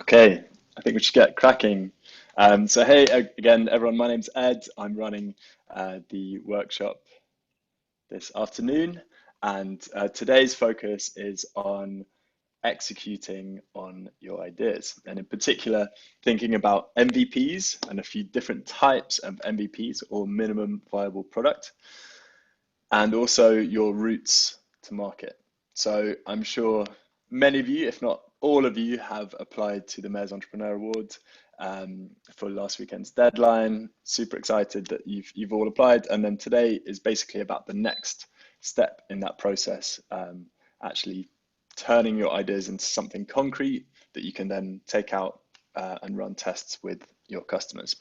Okay, I think we should get cracking. So hey, again, everyone, my name's Ed. I'm running the workshop this afternoon, and today's focus is on executing on your ideas, and in particular, thinking about MVPs and a few different types of MVPs or minimum viable product, and also your routes to market. So I'm sure many of you, if not all of you, have applied to the Mayor's Entrepreneur Award for last weekend's deadline. Super excited that you've all applied. And then today is basically about the next step in that process, actually turning your ideas into something concrete that you can then take out and run tests with your customers.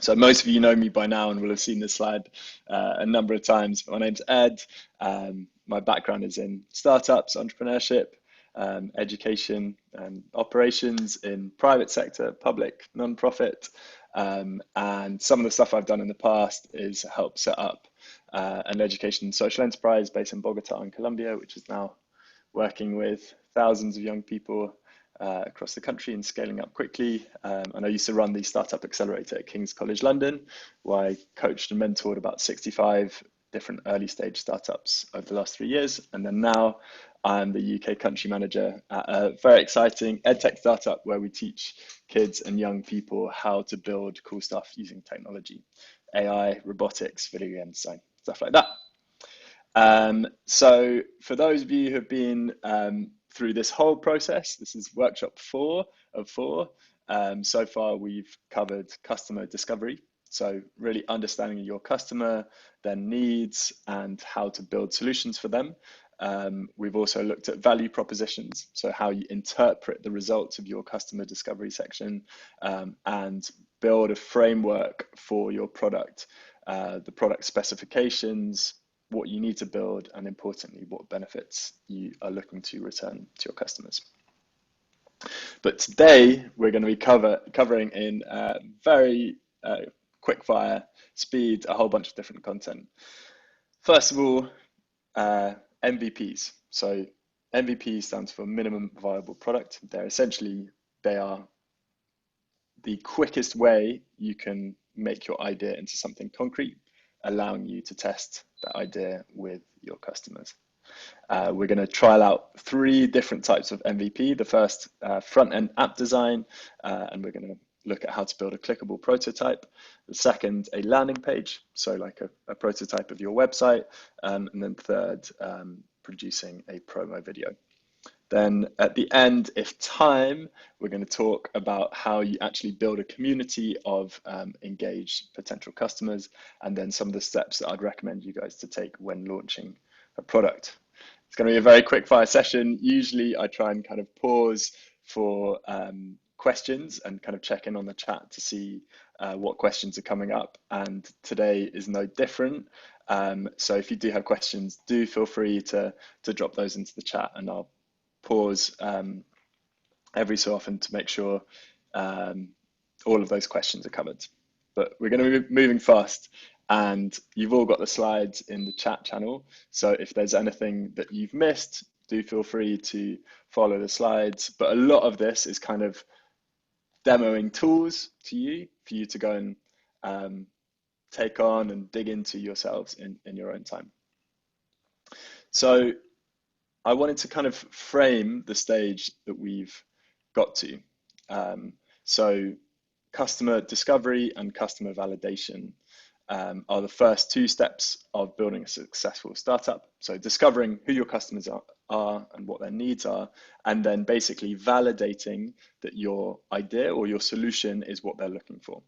So most of you know me by now and will have seen this slide a number of times. My name's Ed. My background is in startups, entrepreneurship, education, and operations in private sector, public, non-profit. And some of the stuff I've done in the past is help set up an education and social enterprise based in Bogota in Colombia, which is now working with thousands of young people across the country and scaling up quickly. And I used to run the Startup Accelerator at King's College London, where I coached and mentored about 65 different early stage startups over the last 3 years. And then now I'm the UK country manager at a very exciting edtech startup where we teach kids and young people how to build cool stuff using technology, AI, robotics, video game design, stuff like that. So for those of you who have been through this whole process, this is workshop 4 of 4. So far, we've covered customer discovery. So really understanding your customer, their needs, and how to build solutions for them. We've also looked at value propositions, so how you interpret the results of your customer discovery section and build a framework for your product, the product specifications, what you need to build, and importantly, what benefits you are looking to return to your customers. But today, we're going to be covering in very quick fire speed a whole bunch of different content. First of all, MVPs. So MVP stands for minimum viable product. They are the quickest way you can make your idea into something concrete, allowing you to test that idea with your customers. We're going to trial out 3 different types of MVP. The first, front-end app design, and we're going to look at how to build a clickable prototype. The second, a landing page, so like a prototype of your website. And then third, producing a promo video. Then at the end, if time, we're going to talk about how you actually build a community of engaged potential customers, and then some of the steps that I'd recommend you guys to take when launching a product. It's going to be a very quick fire session. Usually I try and kind of pause for questions and kind of check in on the chat to see what questions are coming up. And today is no different. So if you do have questions, do feel free to drop those into the chat, and I'll pause every so often to make sure all of those questions are covered. But we're going to be moving fast, and you've all got the slides in the chat channel. So if there's anything that you've missed, do feel free to follow the slides. But a lot of this is kind of demoing tools to you for you to go and take on and dig into yourselves in your own time. So I wanted to kind of frame the stage that we've got to. So customer discovery and customer validation are the first 2 steps of building a successful startup. So discovering who your customers are and what their needs are, and then basically validating that your idea or your solution is what they're looking for.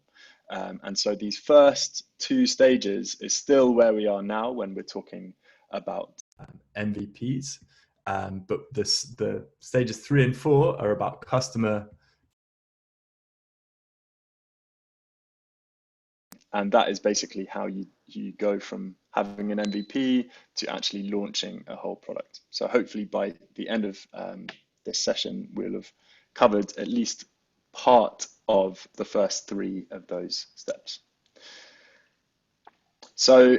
And so these first 2 stages is still where we are now when we're talking about MVPs. But the stages 3 and 4 are about customer. And that is basically how you go from having an MVP to actually launching a whole product. So hopefully by the end of this session, we'll have covered at least part of the first 3 of those steps. So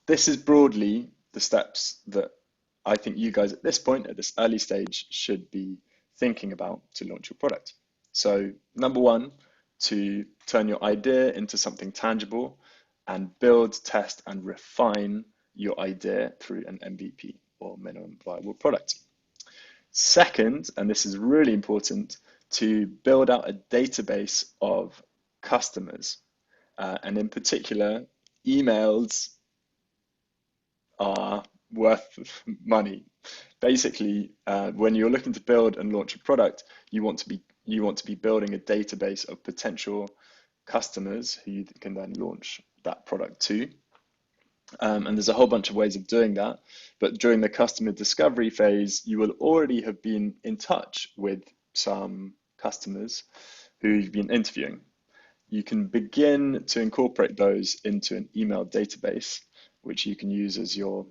this is broadly the steps that I think you guys at this point, at this early stage, should be thinking about to launch your product. So number one, to turn your idea into something tangible and build, test, and refine your idea through an MVP or minimum viable product. Second, and this is really important, to build out a database of customers. And in particular, emails are worth money. Basically, when you're looking to build and launch a product, you want to be building a database of potential customers who you can then launch that product to. And there's a whole bunch of ways of doing that. But during the customer discovery phase, you will already have been in touch with some customers who you've been interviewing. You can begin to incorporate those into an email database, which you can use as your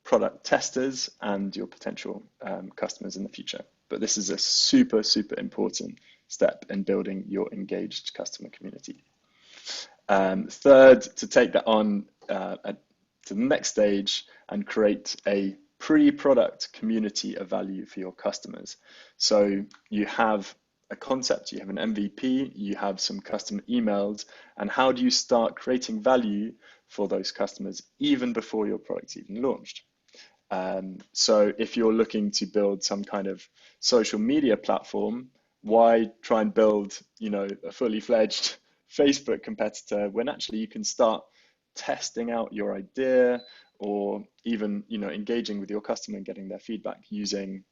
product testers and your potential customers in the future. But this is a super, super important step in building your engaged customer community. Third, to take that on to the next stage and create a pre-product community of value for your customers. So you have a concept, you have an MVP, you have some customer emails, and how do you start creating value for those customers even before your product's even launched? So if you're looking to build some kind of social media platform, why try and build, a fully fledged Facebook competitor when actually you can start testing out your idea or even, engaging with your customer and getting their feedback using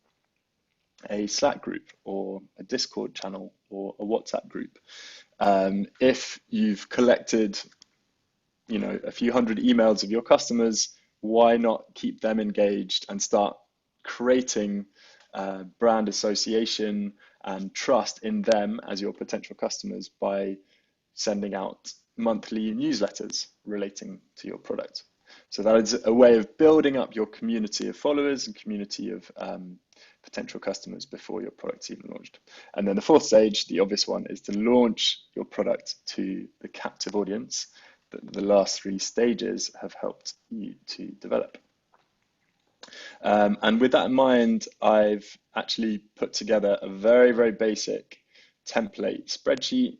a Slack group or a Discord channel or a WhatsApp group. If you've collected, a few hundred emails of your customers, why not keep them engaged and start creating brand association and trust in them as your potential customers by sending out monthly newsletters relating to your product. So that is a way of building up your community of followers and community of potential customers before your product's even launched. And then the fourth stage, the obvious one, is to launch your product to the captive audience that the last three stages have helped you to develop. And with that in mind, I've actually put together a very, very basic template spreadsheet,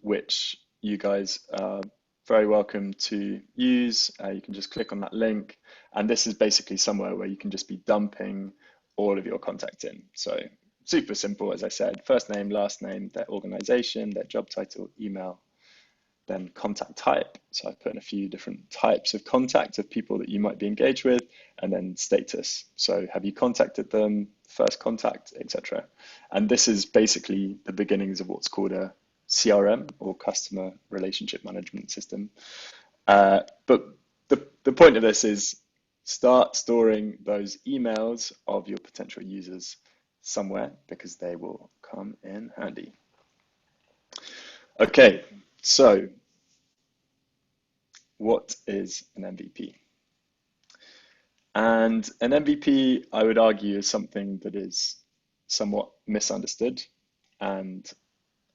which you guys are very welcome to use. You can just click on that link. And this is basically somewhere where you can just be dumping all of your contact in. So super simple, as I said, first name, last name, their organization, their job title, email, then contact type. So I've put in a few different types of contact of people that you might be engaged with, and then status. So have you contacted them, first contact, etc. And this is basically the beginnings of what's called a CRM or customer relationship management system. But the point of this is start storing those emails of your potential users somewhere because they will come in handy. Okay, so what is an MVP? And an MVP, I would argue, is something that is somewhat misunderstood. And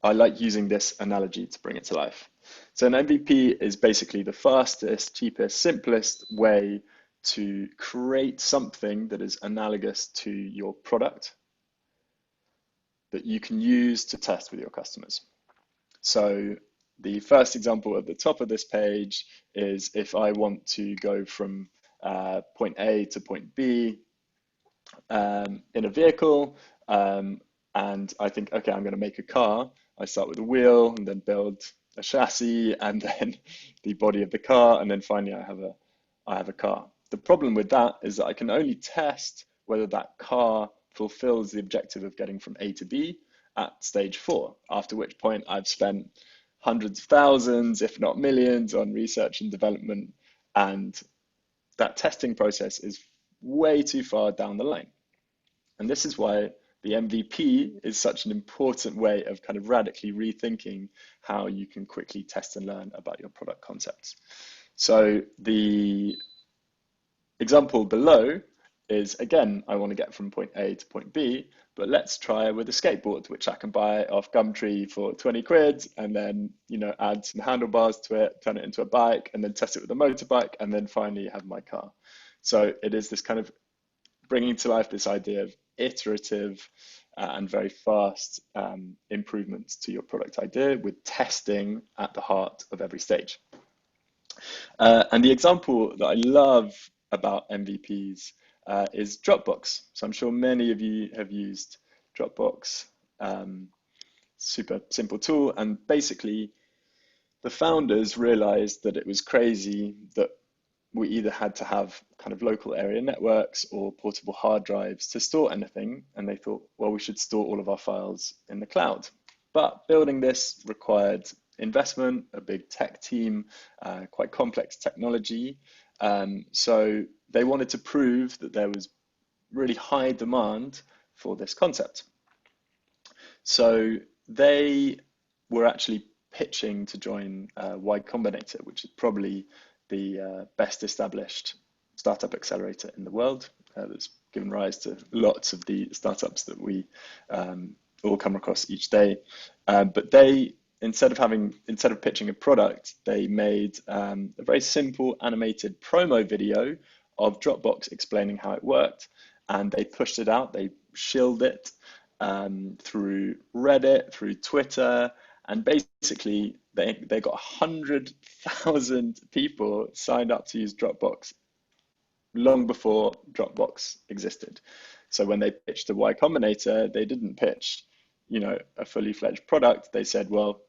I like using this analogy to bring it to life. So an MVP is basically the fastest, cheapest, simplest way to create something that is analogous to your product that you can use to test with your customers. So the first example at the top of this page is if I want to go from point A to point B in a vehicle, and I think, okay, I'm going to make a car. I start with a wheel and then build a chassis and then the body of the car, and then finally I have a car. The problem with that is that I can only test whether that car fulfills the objective of getting from A to B at stage 4, after which point I've spent hundreds of thousands, if not millions, on research and development, and that testing process is way too far down the line. And this is why the MVP is such an important way of kind of radically rethinking how you can quickly test and learn about your product concepts. So the example below is, again, I want to get from point A to point B, but let's try with a skateboard, which I can buy off Gumtree for 20 quid and then, add some handlebars to it, turn it into a bike, and then test it with a motorbike, and then finally have my car. So it is this kind of bringing to life this idea of iterative and very fast improvements to your product idea, with testing at the heart of every stage. And the example that I love about MVPs is Dropbox. So I'm sure many of you have used Dropbox. Super simple tool. And basically, the founders realized that it was crazy that we either had to have kind of local area networks or portable hard drives to store anything. And they thought, well, we should store all of our files in the cloud. But building this required investment, a big tech team, quite complex technology. So they wanted to prove that there was really high demand for this concept. So they were actually pitching to join Y Combinator, which is probably the best established startup accelerator in the world. That's given rise to lots of the startups that we all come across each day. But they, instead of pitching a product, they made a very simple animated promo video of Dropbox explaining how it worked, and they pushed it out. They shilled it through Reddit, through Twitter, and basically they got 100,000 people signed up to use Dropbox long before Dropbox existed. So when they pitched the Y Combinator, they didn't pitch, a fully fledged product. They said, well,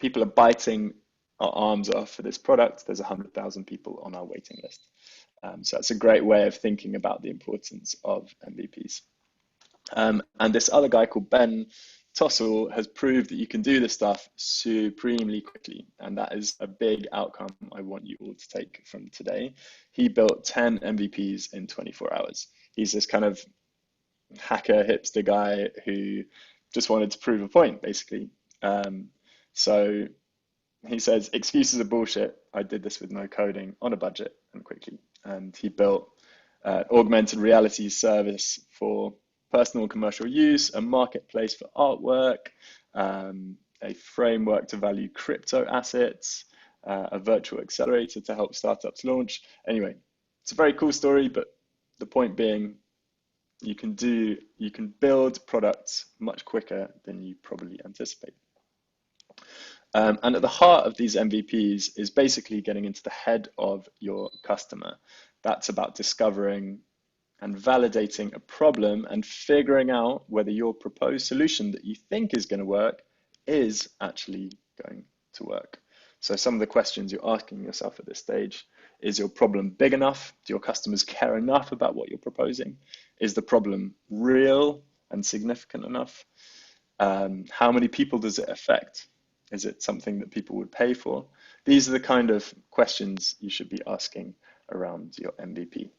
people are biting our arms off for this product. There's 100,000 people on our waiting list. So that's a great way of thinking about the importance of MVPs. And this other guy called Ben Tossell has proved that you can do this stuff supremely quickly. And that is a big outcome I want you all to take from today. He built 10 MVPs in 24 hours. He's this kind of hacker hipster guy who just wanted to prove a point, basically. So he says, excuses are bullshit. I did this with no coding, on a budget, and quickly. And he built augmented reality service for personal and commercial use, a marketplace for artwork, a framework to value crypto assets, a virtual accelerator to help startups launch. Anyway, it's a very cool story, but the point being, you can build products much quicker than you probably anticipate. And at the heart of these MVPs is basically getting into the head of your customer. That's about discovering and validating a problem and figuring out whether your proposed solution that you think is going to work is actually going to work. So some of the questions you're asking yourself at this stage: is your problem big enough? Do your customers care enough about what you're proposing? Is the problem real and significant enough? How many people does it affect? Is it something that people would pay for? These are the kind of questions you should be asking around your MVP.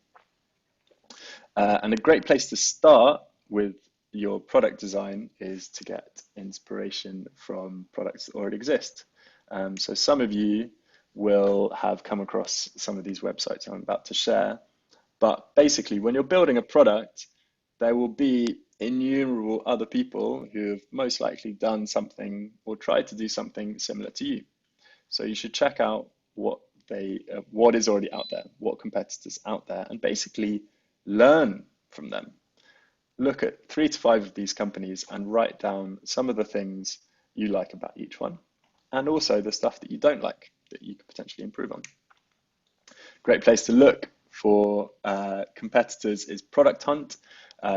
And a great place to start with your product design is to get inspiration from products that already exist. So some of you will have come across some of these websites I'm about to share, but basically when you're building a product, there will be innumerable other people who have most likely done something or tried to do something similar to you. So you should check out what is already out there, what competitors out there, and basically learn from them. Look at 3 to 5 of these companies and write down some of the things you like about each one, and also the stuff that you don't like that you could potentially improve on. Great place to look for competitors is Product Hunt,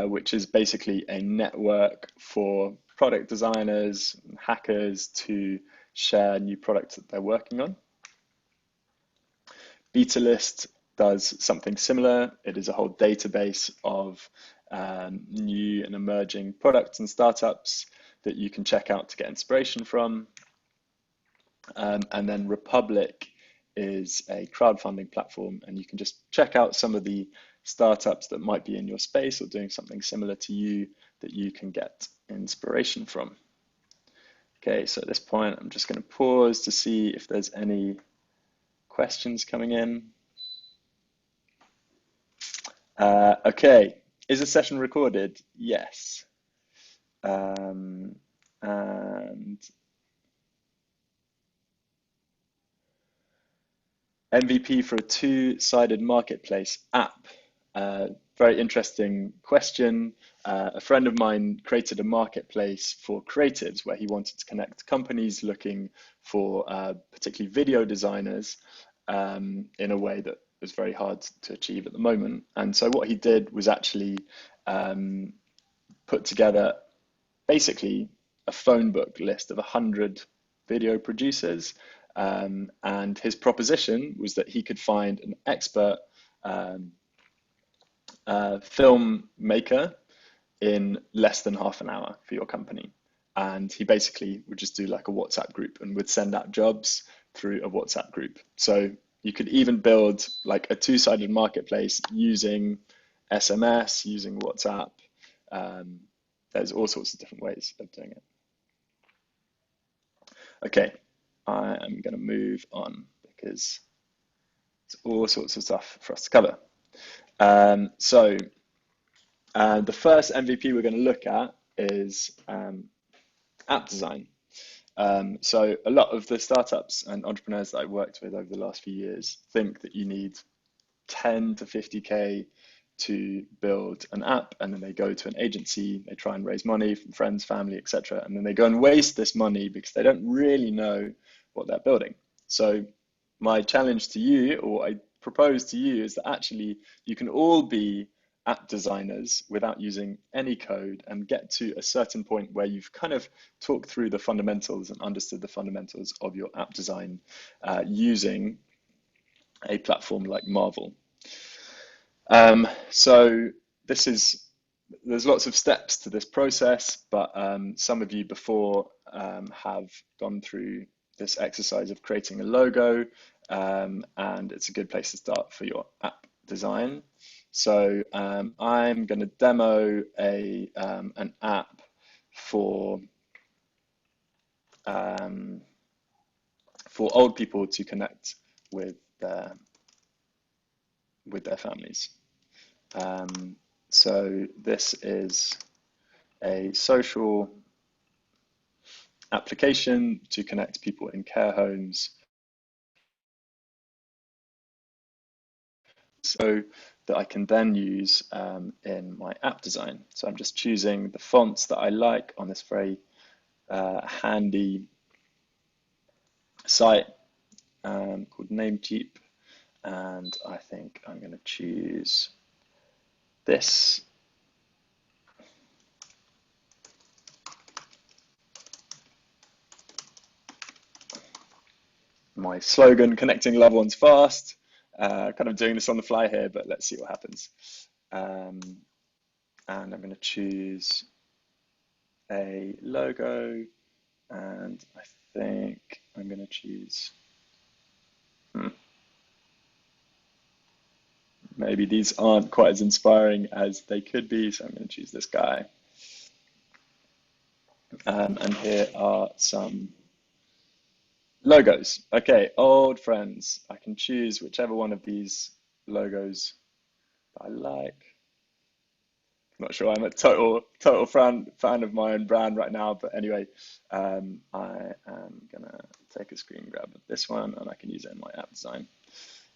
which is basically a network for product designers and hackers to share new products that they're working on. BetaList does something similar. It is a whole database of new and emerging products and startups that you can check out to get inspiration from. And then Republic is a crowdfunding platform, and you can just check out some of the startups that might be in your space or doing something similar to you that you can get inspiration from. Okay, so at this point, I'm just going to pause to see if there's any questions coming in. Okay, is a session recorded? Yes. And MVP for a two-sided marketplace app. very interesting question. A friend of mine created a marketplace for creatives where he wanted to connect companies looking for particularly video designers in a way that was very hard to achieve at the moment. And so what he did was actually put together basically a phone book list of 100 video producers. And his proposition was that he could find an expert filmmaker in less than half an hour for your company. And he basically would just do like a WhatsApp group and would send out jobs through a WhatsApp group. So you could even build like a two-sided marketplace using SMS, using WhatsApp. There's all sorts of different ways of doing it. Okay, I am going to move on because it's all sorts of stuff for us to cover. So the first MVP we're going to look at is app design. So a lot of the startups and entrepreneurs that I've worked with over the last few years think that you need 10 to 50K to build an app, and then they go to an agency, they try and raise money from friends, family, etc., and then they go and waste this money because they don't really know what they're building. So my challenge to you, or I propose to you, is that actually you can all be app designers without using any code and get to a certain point where you've kind of talked through the fundamentals and understood the fundamentals of your app design using a platform like Marvel. So there's lots of steps to this process, but some of you before have gone through this exercise of creating a logo, and it's a good place to start for your app design. So I'm going to demo an app for old people to connect with their families. So this is a social application to connect people in care homes so that I can then use in my app design. So I'm just choosing the fonts that I like on this very handy site called Namecheap, and I think I'm going to choose this. My slogan, connecting loved ones fast. Kind of doing this on the fly here, but let's see what happens. And I'm going to choose a logo, and I think I'm going to choose, maybe these aren't quite as inspiring as they could be, so I'm going to choose this guy. And here are some logos. Okay, old friends. I can choose whichever one of these logos that I like. I'm not sure I'm a total fan of my own brand right now, but anyway, I am gonna take a screen grab of this one, and I can use it in my app design.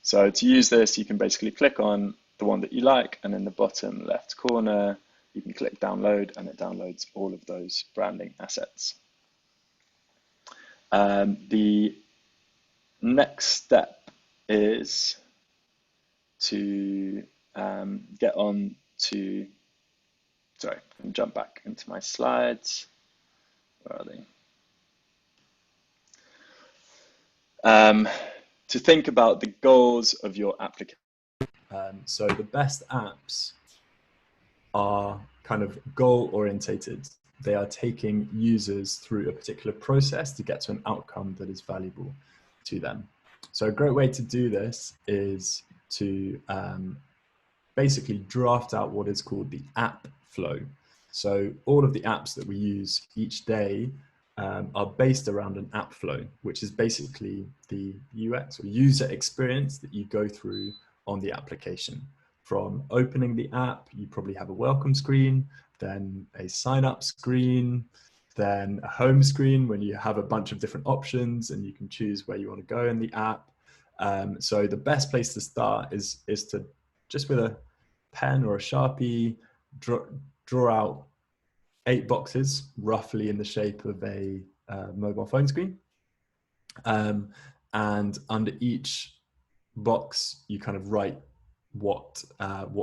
So to use this, you can basically click on the one that you like, and in the bottom left corner, you can click download, and it downloads all of those branding assets. The next step is to get on to, sorry, jump back into my slides. Where are they? To think about the goals of your application. So the best apps are kind of goal orientated. They are taking users through a particular process to get to an outcome that is valuable to them. So a great way to do this is to basically draft out what is called the app flow. So all of the apps that we use each day are based around an app flow, which is basically the UX or user experience that you go through on the application. From opening the app, you probably have a welcome screen, then a sign up screen, then a home screen when you have a bunch of different options and you can choose where you want to go in the app. So the best place to start is to just with pen or a Sharpie, draw out 8 boxes, roughly in the shape of a mobile phone screen. And under each box, you kind of write what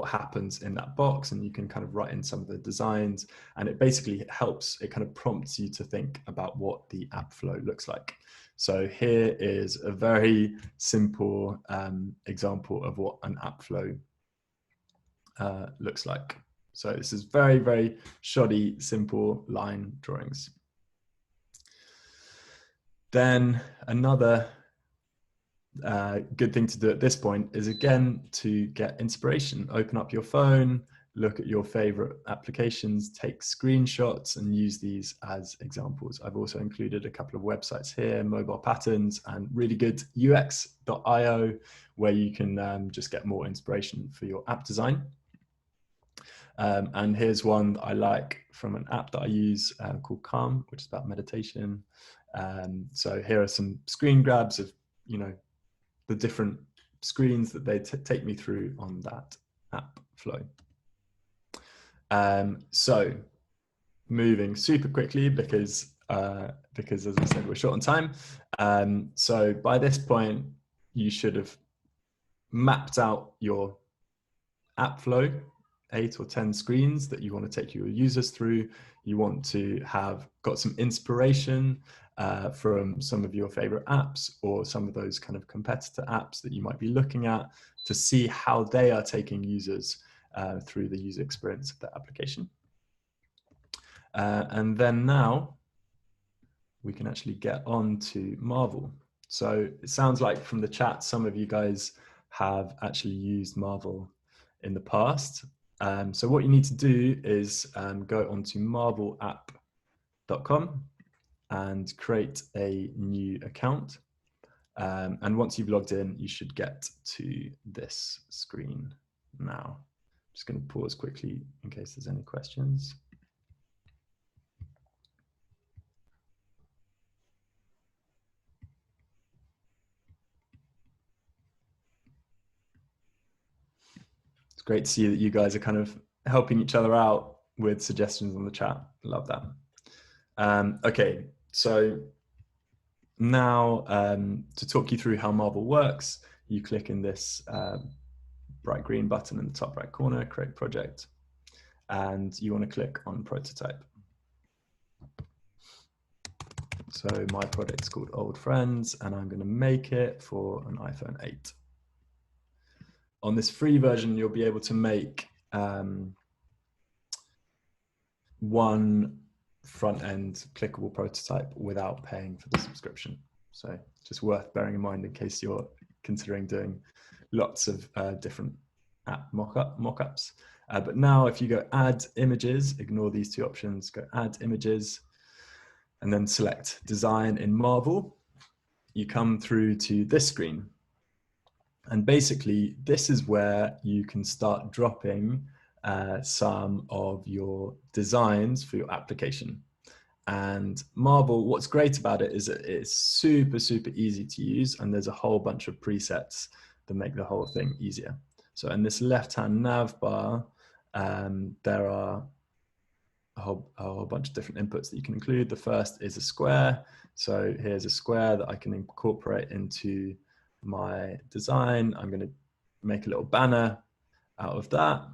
happens in that box, and you can kind of write in some of the designs, and it basically helps, it kind of prompts you to think about what the app flow looks like. So here is a very simple example of what an app flow looks like. So this is very, very shoddy, simple line drawings. Then another good thing to do at this point is, again, to get inspiration. Open up your phone, look at your favorite applications, take screenshots, and use these as examples. I've also included a couple of websites here, Mobile Patterns and really good ux.io, where you can just get more inspiration for your app design. And here's one that I like from an app that I use called Calm, which is about meditation. So here are some screen grabs of, the different screens that they take me through on that app flow. So moving super quickly because as I said, we're short on time. So by this point, you should have mapped out your app flow, 8 or 10 screens that you want to take your users through. You want to have got some inspiration from some of your favorite apps or some of those kind of competitor apps that you might be looking at to see how they are taking users through the user experience of the application. And then now we can actually get on to Marvel. So it sounds like from the chat, some of you guys have actually used Marvel in the past. So what you need to do is go onto marvelapp.com and create a new account. And once you've logged in, you should get to this screen now. I'm just going to pause quickly in case there's any questions. It's great to see that you guys are kind of helping each other out with suggestions on the chat. Love that. Okay, so now to talk you through how Marvel works, you click in this bright green button in the top right corner, create project, and you want to click on prototype. So my project's called Old Friends, and I'm going to make it for an iPhone 8. On this free version, you'll be able to make one front-end clickable prototype without paying for the subscription. So just worth bearing in mind in case you're considering doing lots of different app mockups. But now if you go add images, ignore these two options, go add images, and then select design in Marvel, you come through to this screen. And basically, this is where you can start dropping some of your designs for your application. And Marvel, what's great about it is that it's super, super easy to use, and there's a whole bunch of presets that make the whole thing easier. So in this left-hand nav bar, there are a whole bunch of different inputs that you can include. The first is a square. So here's a square that I can incorporate into my design. I'm going to make a little banner out of that.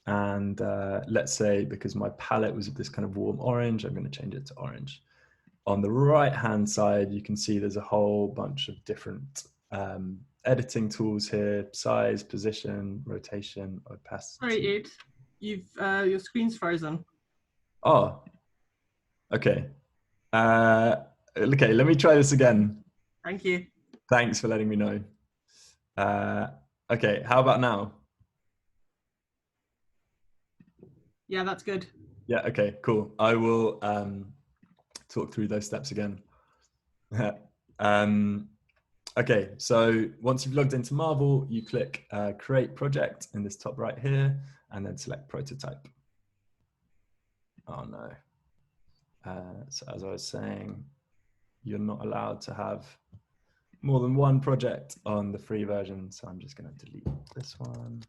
And let's say, because my palette was this kind of warm orange, I'm going to change it to orange. On the right-hand side, you can see there's a whole bunch of different editing tools here: size, position, rotation, opacity. Sorry, Ed, your screen's frozen. Oh, okay. Okay, let me try this again. Thank you. Thanks for letting me know. Okay, how about now? Yeah, that's good. Yeah, okay, cool. I will talk through those steps again. Okay, so once you've logged into Marvel, you click Create Project in this top right here, and then select Prototype. Oh no. So as I was saying, you're not allowed to have more than one project on the free version. So I'm just going to delete this one.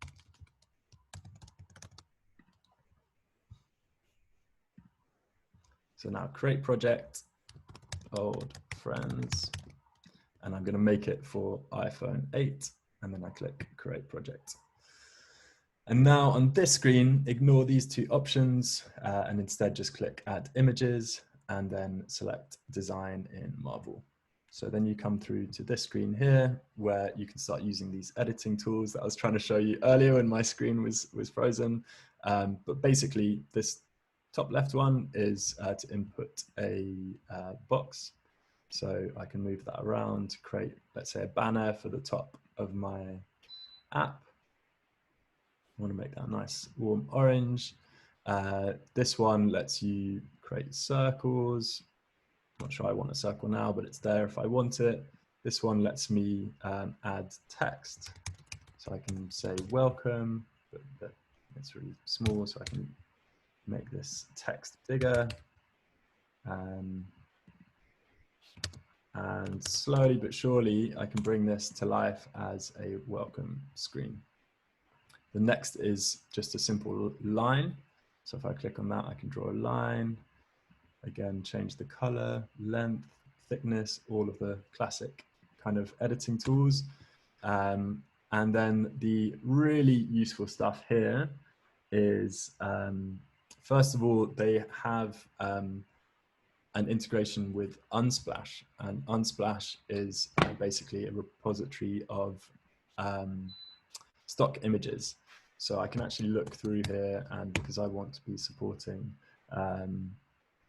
So now create project, old friends, and I'm going to make it for iPhone 8, and then I click create project. And now on this screen, ignore these two options and instead just click add images and then select design in Marvel. So then you come through to this screen here where you can start using these editing tools that I was trying to show you earlier when my screen was frozen. But basically this top left one is to input a box. So I can move that around to create, let's say, a banner for the top of my app. I want to make that a nice warm orange. This one lets you create circles. Not sure I want a circle now, but it's there if I want it. This one lets me add text. So I can say welcome, but it's really small, so I can make this text bigger. And slowly but surely, I can bring this to life as a welcome screen. The next is just a simple line. So if I click on that, I can draw a line. Again, change the color, length, thickness, all of the classic kind of editing tools. And then the really useful stuff here is, first of all, they have an integration with Unsplash, and Unsplash is basically a repository of stock images. So I can actually look through here, and because I want to be supporting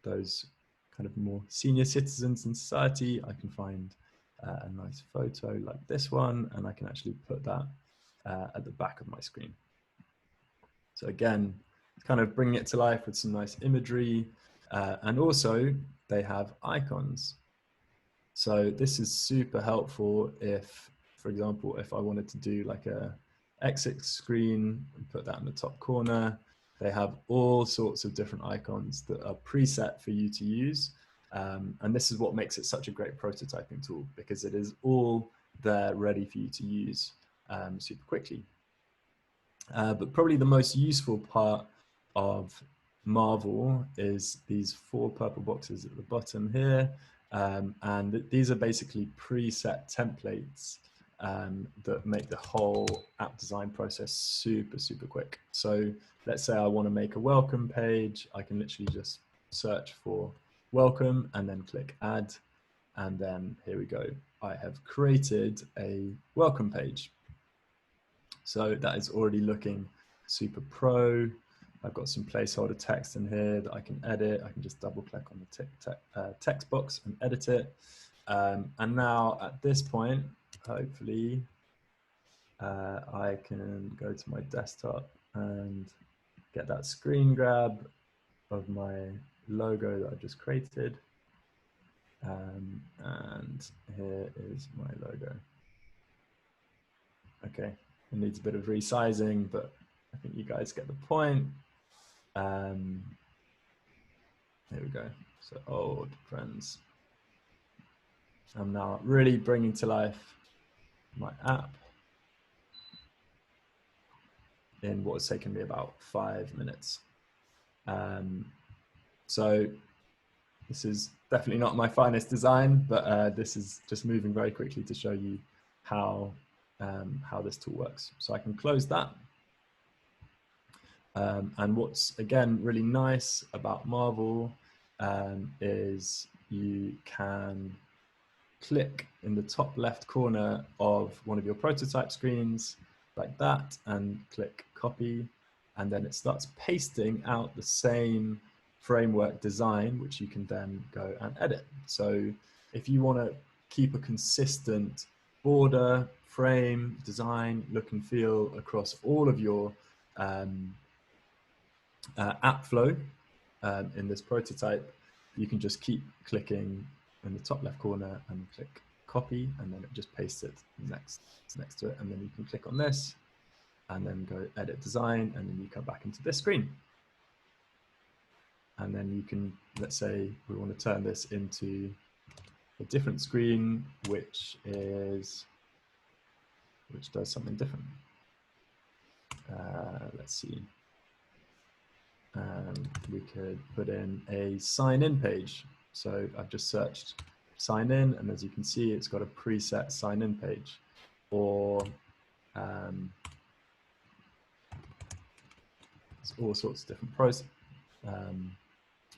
those kind of more senior citizens in society, I can find a nice photo like this one, and I can actually put that at the back of my screen. So again, kind of bringing it to life with some nice imagery, and also they have icons. So this is super helpful if, for example, if I wanted to do like a exit screen and put that in the top corner, they have all sorts of different icons that are preset for you to use. And this is what makes it such a great prototyping tool, because it is all there ready for you to use super quickly. But probably the most useful part of Marvel is these 4 purple boxes at the bottom here. And these are basically preset templates that make the whole app design process super, super quick. So let's say I want to make a welcome page. I can literally just search for welcome and then click add. And then here we go. I have created a welcome page. So that is already looking super pro. I've got some placeholder text in here that I can edit. I can just double click on the text box and edit it. And now at this point, hopefully, I can go to my desktop and get that screen grab of my logo that I just created. And here is my logo. Okay, it needs a bit of resizing, but I think you guys get the point. Here we go. So old friends. I'm now really bringing to life my app in what has taken me about 5 minutes. So this is definitely not my finest design, but this is just moving very quickly to show you how this tool works. So I can close that. And what's, again, really nice about Marvel is you can click in the top left corner of one of your prototype screens like that and click copy, and then it starts pasting out the same framework design, which you can then go and edit. So if you want to keep a consistent border, frame, design, look and feel across all of your app flow in this prototype, you can just keep clicking in the top left corner and click copy, and then it just pastes it next to it. And then you can click on this and then go edit design, and then you come back into this screen. And then you can, let's say we want to turn this into a different screen, which does something different. Let's see. we could put in a sign in page. So I've just searched sign in, and as you can see, it's got a preset sign in page. Or there's all sorts of different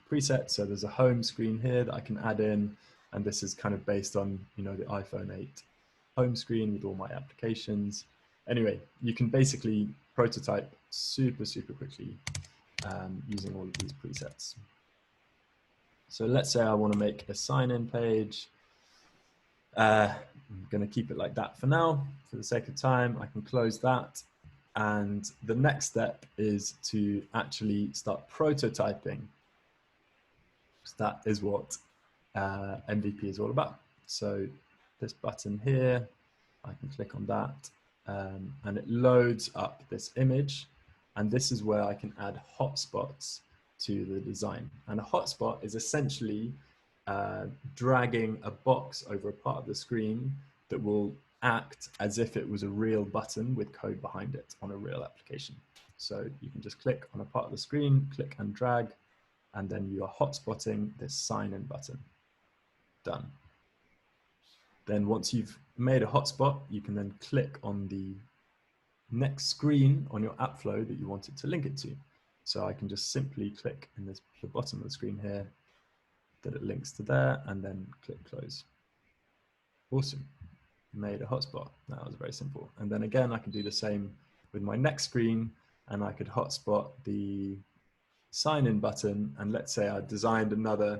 presets. So there's a home screen here that I can add in, and this is kind of based on, you know, the iPhone 8 home screen with all my applications. Anyway, you can basically prototype super quickly using all of these presets. So let's say I want to make a sign-in page. I'm going to keep it like that for now. For the sake of time, I can close that. And the next step is to actually start prototyping. So that is what MVP is all about. So this button here, I can click on that, and it loads up this image. And this is where I can add hotspots to the design. And a hotspot is essentially dragging a box over a part of the screen that will act as if it was a real button with code behind it on a real application. So you can just click on a part of the screen, click and drag, and then you are hotspotting this sign in button. Done. Then once you've made a hotspot, you can then click on the next screen on your app flow that you want it to link it to. So I can just simply click in the bottom of the screen here that it links to there, and then click close. Awesome. Made a hotspot. That was very simple. And then again, I can do the same with my next screen, and I could hotspot the sign in button. And let's say I designed another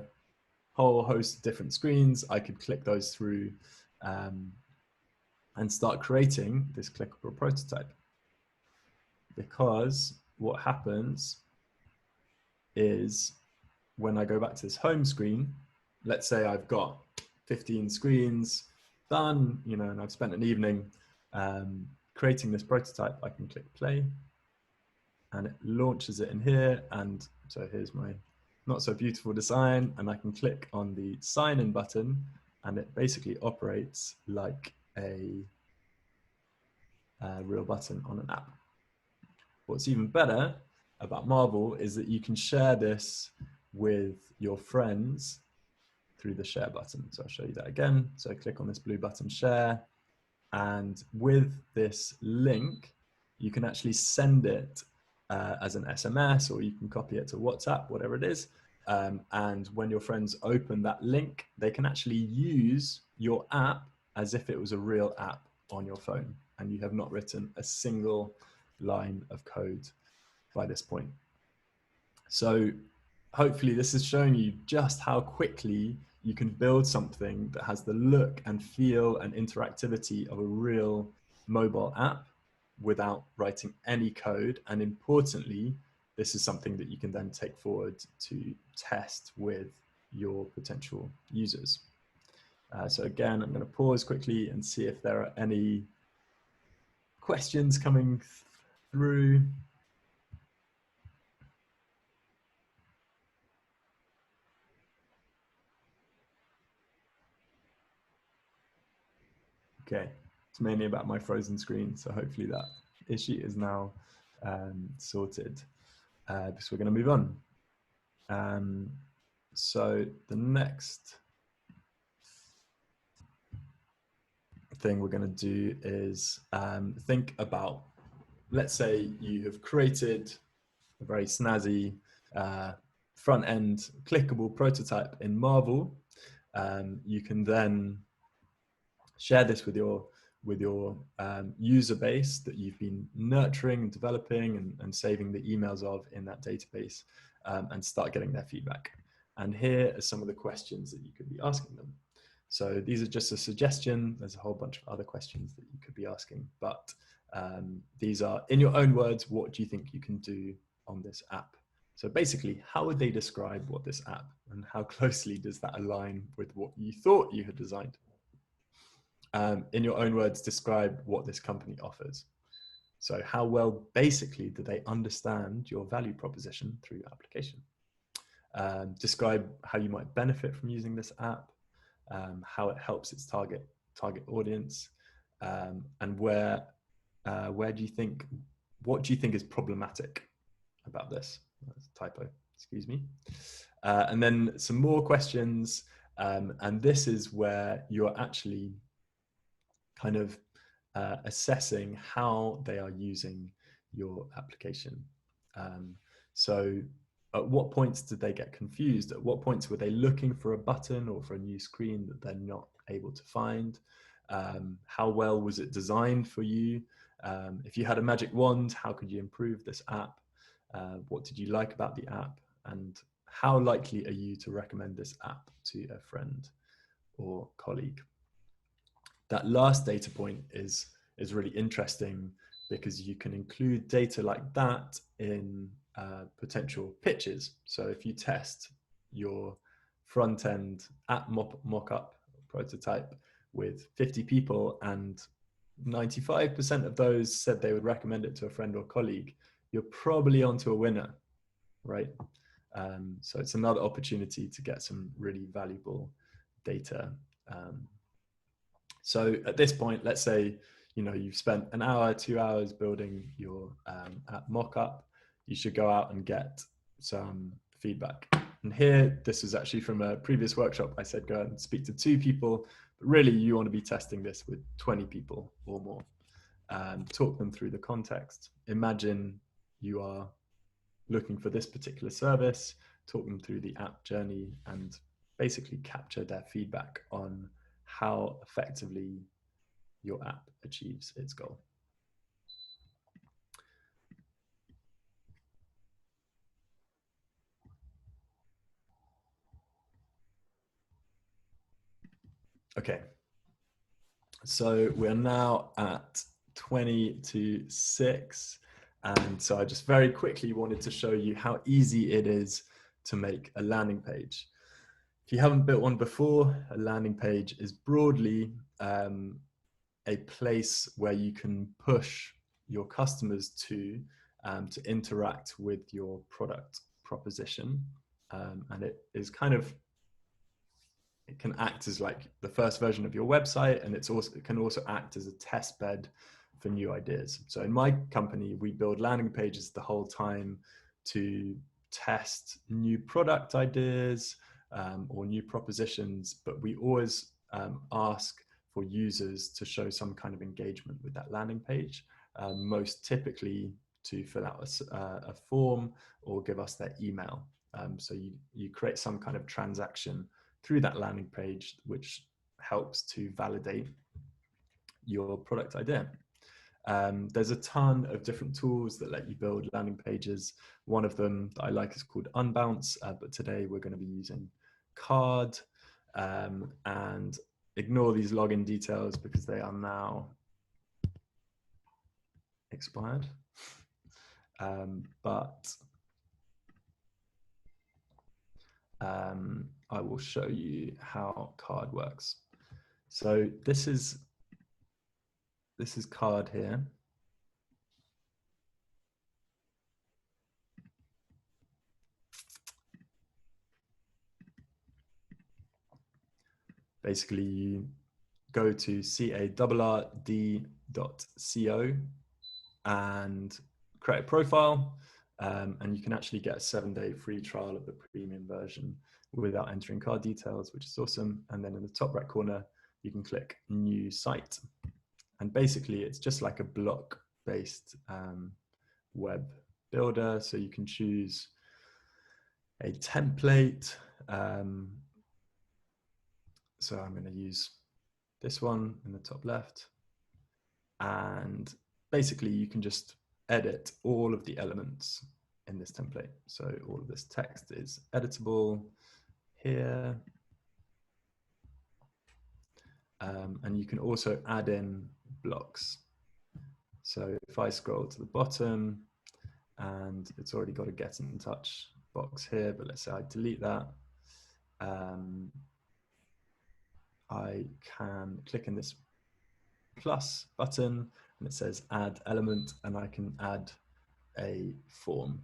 whole host of different screens. I could click those through and start creating this clickable prototype. Because what happens is when I go back to this home screen, let's say I've got 15 screens done, you know, and I've spent an evening creating this prototype, I can click play and it launches it in here. And so here's my not so beautiful design, and I can click on the sign in button and it basically operates like a real button on an app. What's even better about Marvel is that you can share this with your friends through the share button. So I'll show you that again. So click on this blue button, share, and with this link, you can actually send it as an SMS, or you can copy it to WhatsApp, whatever it is. And when your friends open that link, they can actually use your app as if it was a real app on your phone, and you have not written a single line of code by this point. So hopefully this has shown you just how quickly you can build something that has the look and feel and interactivity of a real mobile app without writing any code. And importantly, this is something that you can then take forward to test with your potential users. So again, I'm going to pause quickly and see if there are any questions coming through. Okay, it's mainly about my frozen screen, so hopefully that issue is now sorted. So we're going to move on. So the next thing we're going to do is think about, let's say you have created a very snazzy front-end clickable prototype in Marvel. You can then share this with your user base that you've been nurturing and developing and saving the emails of in that database, and start getting their feedback. And here are some of the questions that you could be asking them. So these are just a suggestion. There's a whole bunch of other questions that you could be asking, but these are, in your own words, what do you think you can do on this app? So basically, how would they describe what this app, and how closely does that align with what you thought you had designed? In your own words, describe what this company offers. So how well, basically, do they understand your value proposition through your application? Describe how you might benefit from using this app, how it helps its target audience, and where do you think, what do you think is problematic about this? That's a typo. excuse me. And then some more questions. And this is where you're actually kind of assessing how they are using your application. So at what points did they get confused? At what points were they looking for a button or for a new screen that they're not able to find? How well was it designed for you? If you had a magic wand, how could you improve this app? What did you like about the app? And how likely are you to recommend this app to a friend or colleague? That last data point is really interesting because you can include data like that in potential pitches. So if you test your front end app mock-up prototype with 50 people and 95% of those said they would recommend it to a friend or colleague, you're probably onto a winner, right? So it's another opportunity to get some really valuable data. So at this point, let's say, you've spent an hour, 2 hours building your app mock-up. You should go out and get some feedback. And here, this is actually from a previous workshop. I said, go out and speak to 2 people, but really you want to be testing this with 20 people or more. Talk them through the context. Imagine you are looking for this particular service, talk them through the app journey and basically capture their feedback on how effectively your app achieves its goal. Okay, so we're now at 20 to 6. And so I just very quickly wanted to show you how easy it is to make a landing page. If you haven't built one before, a landing page is broadly a place where you can push your customers to interact with your product proposition. And it is kind of, it can act as like the first version of your website, and it can also act as a test bed for new ideas. So in my company, we build landing pages the whole time to test new product ideas or new propositions, but we always ask for users to show some kind of engagement with that landing page, most typically to fill out a form or give us their email. So you create some kind of transaction through that landing page, which helps to validate your product idea. There's a ton of different tools that let you build landing pages. One of them that I like is called Unbounce, but today we're going to be using Card, and ignore these login details because they are now expired. But I will show you how Card works. So this is Card here. Basically, you go to carrd.co and create a profile, and you can actually get a 7-day free trial of the premium version without entering card details, which is awesome. And then in the top right corner, you can click New Site. And basically, it's just like a block-based web builder. So you can choose a template. So I'm going to use this one in the top left. And basically, you can just edit all of the elements in this template. So all of this text is editable here. And you can also add in blocks. So if I scroll to the bottom, and it's already got a get in touch box here, but let's say I delete that. I can click in this plus button and it says add element, and I can add a form.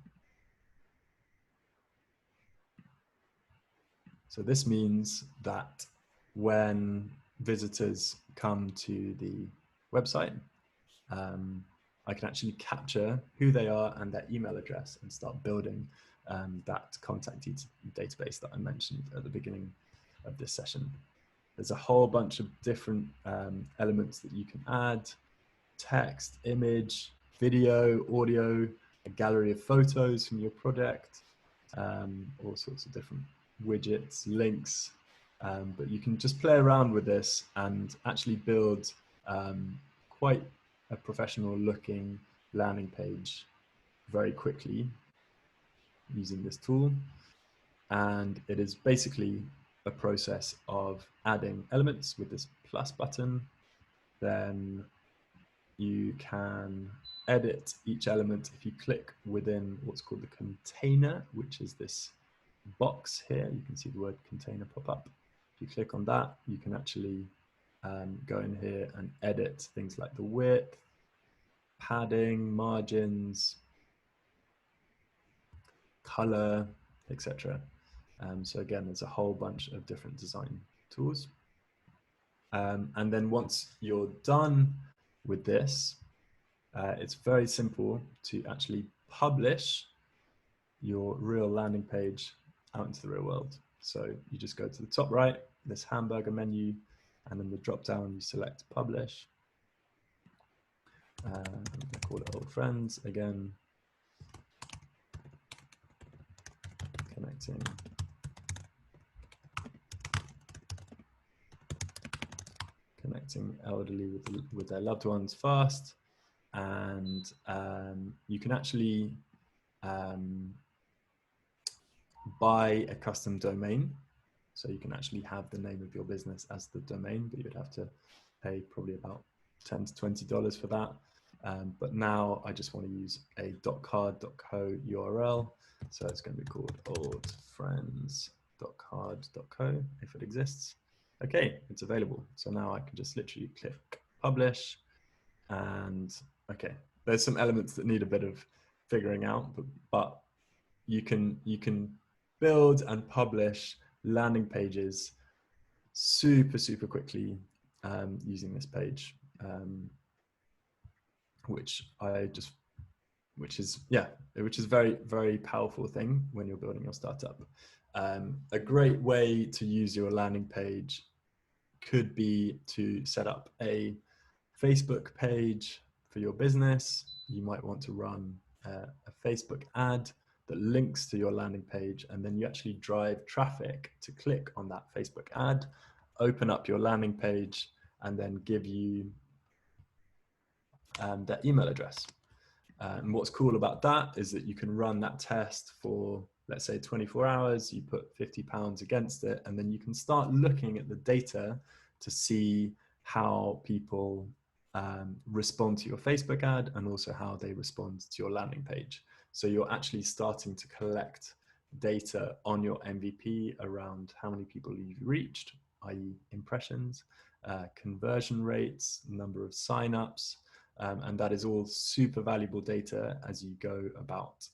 So this means that when visitors come to the website, I can actually capture who they are and their email address and start building that contact database that I mentioned at the beginning of this session. There's a whole bunch of different elements that you can add: text, image, video, audio, a gallery of photos from your project, all sorts of different widgets, links. But you can just play around with this and actually build quite a professional looking landing page very quickly using this tool. And it is basically a process of adding elements with this plus button. Then you can edit each element if you click within what's called the container, which is this box here. You can see the word container pop up. If you click on that, you can actually go in here and edit things like the width, padding, margins, color, etc. So again, there's a whole bunch of different design tools. And then once you're done with this, it's very simple to actually publish your real landing page out into the real world. So you just go to the top right, this hamburger menu, and then the drop down, you select publish. I'm going to call it old friends again. Connecting elderly with their loved ones first. And you can actually buy a custom domain. So you can actually have the name of your business as the domain, but you'd have to pay probably about $10 to $20 for that. But now I just want to use a .card.co URL. So it's going to be called oldfriends.card.co if it exists. Okay, it's available. So now I can just literally click publish. And okay, there's some elements that need a bit of figuring out, but you can build and publish landing pages super quickly using this page, which is very powerful thing when you're building your startup. A great way to use your landing page could be to set up a Facebook page for your business. You might want to run a Facebook ad that links to your landing page, and then you actually drive traffic to click on that Facebook ad, open up your landing page, and then give you their email address. And what's cool about that is that you can run that test for, let's say, 24 hours, you put £50 against it, and then you can start looking at the data to see how people respond to your Facebook ad and also how they respond to your landing page. So you're actually starting to collect data on your MVP around how many people you've reached, i.e. impressions, conversion rates, number of signups, and that is all super valuable data as you go about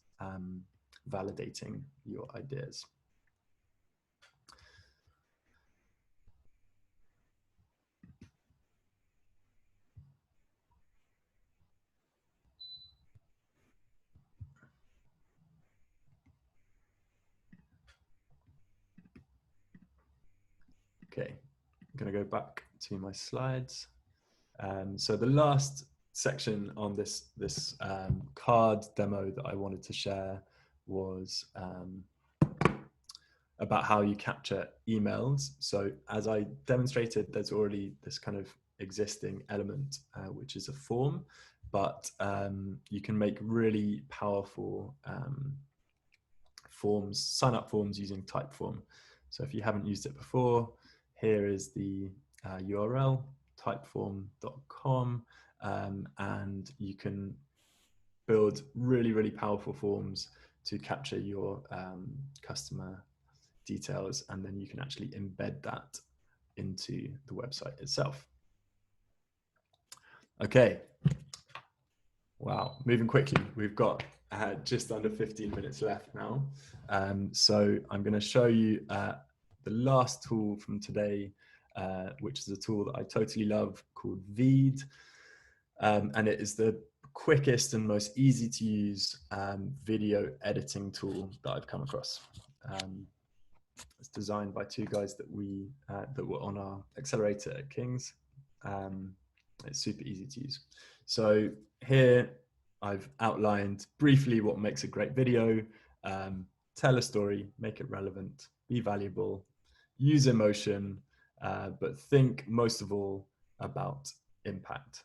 validating your ideas. Okay, I'm going to go back to my slides. So the last section on this card demo that I wanted to share was about how you capture emails. So as I demonstrated, there's already this kind of existing element, which is a form, but you can make really powerful forms, sign up forms using Typeform. So if you haven't used it before, here is the URL, typeform.com, and you can build really powerful forms to capture your customer details, and then you can actually embed that into the website itself. Okay, wow, moving quickly. We've got just under 15 minutes left now. So I'm going to show you the last tool from today, which is a tool that I totally love called Veed. And it is the quickest and most easy to use video editing tool that I've come across. It's designed by two guys that were on our accelerator at King's. It's super easy to use. So here I've outlined briefly what makes a great video. Tell a story, make it relevant, be valuable, use emotion, but think most of all about impact.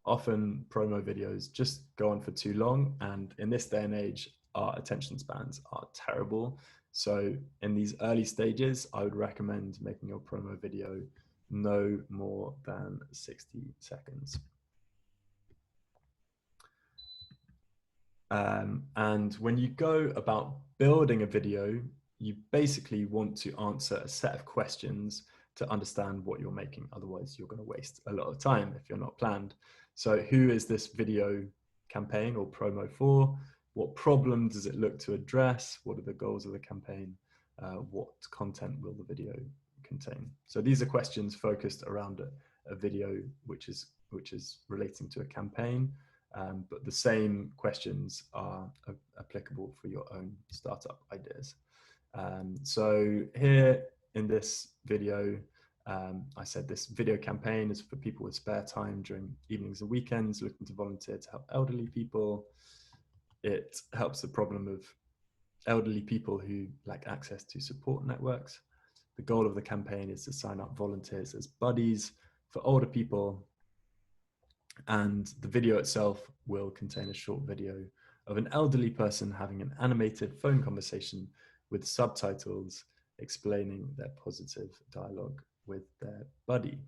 Often promo videos just go on for too long, and in this day and age, our attention spans are terrible. So in these early stages, I would recommend making your promo video no more than 60 seconds. And when you go about building a video, you basically want to answer a set of questions to understand what you're making. Otherwise, you're going to waste a lot of time if you're not planned. So who is this video campaign or promo for? What problem does it look to address? What are the goals of the campaign? What content will the video contain? So these are questions focused around a video which is relating to a campaign. But the same questions are applicable for your own startup ideas. So here in this video, I said this video campaign is for people with spare time during evenings and weekends looking to volunteer to help elderly people. It helps the problem of elderly people who lack access to support networks. The goal of the campaign is to sign up volunteers as buddies for older people. And the video itself will contain a short video of an elderly person having an animated phone conversation with subtitles explaining their positive dialogue with their buddy.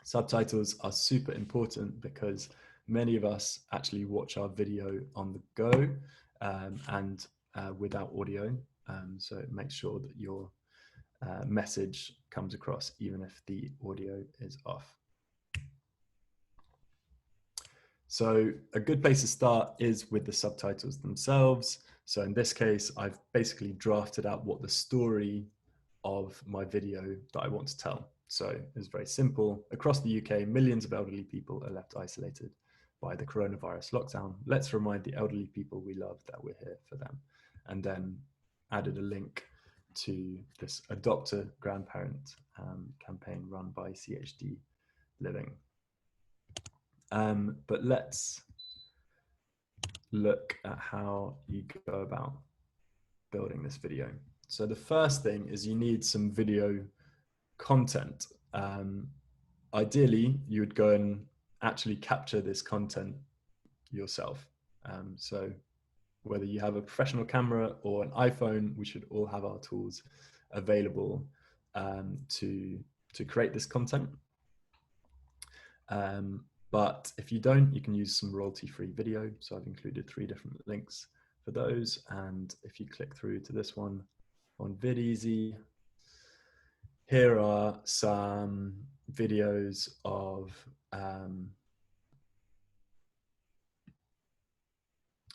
Subtitles are super important because many of us actually watch our video on the go and without audio. So make sure that your message comes across even if the audio is off. So a good place to start is with the subtitles themselves. So in this case, I've basically drafted out what the story of my video that I want to tell. So it's very simple. Across the UK, millions of elderly people are left isolated by the coronavirus lockdown. Let's remind the elderly people we love that we're here for them. And then added a link to this Adopt a Grandparent campaign run by CHD Living. But let's look at how you go about building this video. So the first thing is you need some video content. Ideally, you would go and actually capture this content yourself. So whether you have a professional camera or an iPhone, we should all have our tools available to create this content. But if you don't, you can use some royalty-free video. So I've included 3 different links for those. And if you click through to this one on VidEasy, here are some videos of